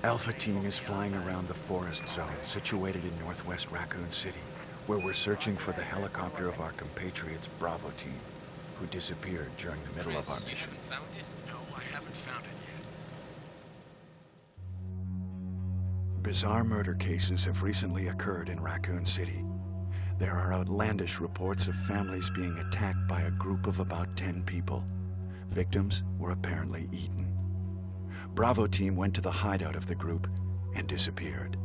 Alpha Team is flying around the forest zone situated in northwest Raccoon City, where we're searching for the helicopter of our compatriots Bravo Team, who disappeared during the middle of our mission. You haven't found it? No, I haven't found it yet. Bizarre murder cases have recently occurred in Raccoon City. There are outlandish reports of families being attacked by a group of about 10 people. Victims were apparently eaten. Bravo Team went to the hideout of the group and disappeared.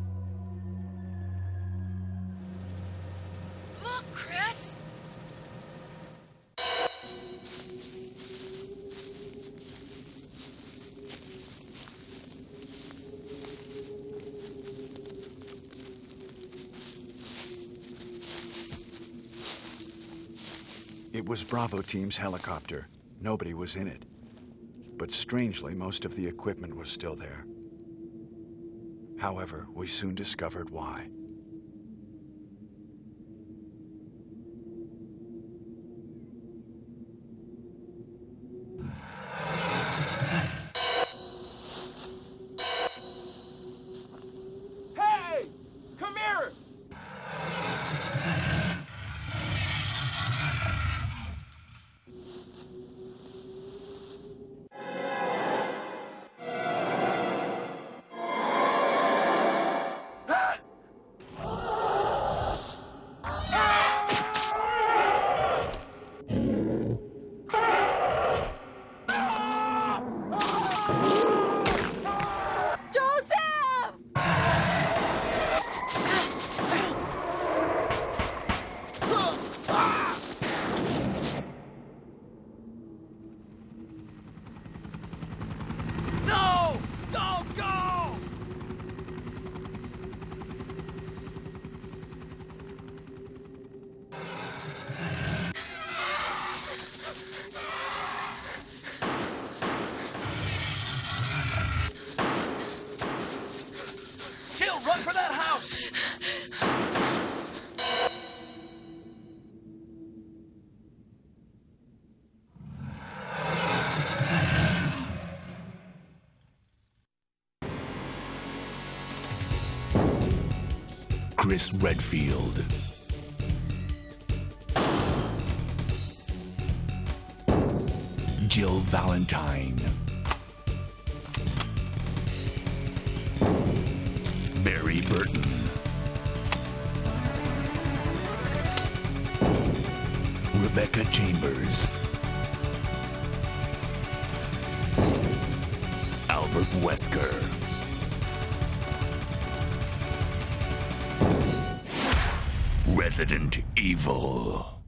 Look, Chris! It was Bravo Team's helicopter. Nobody was in it. But strangely, most of the equipment was still there. However, we soon discovered why. Hey! Come here! Run for that house! Chris Redfield. Jill Valentine. Barry Burton. Rebecca Chambers. Albert Wesker. Resident Evil.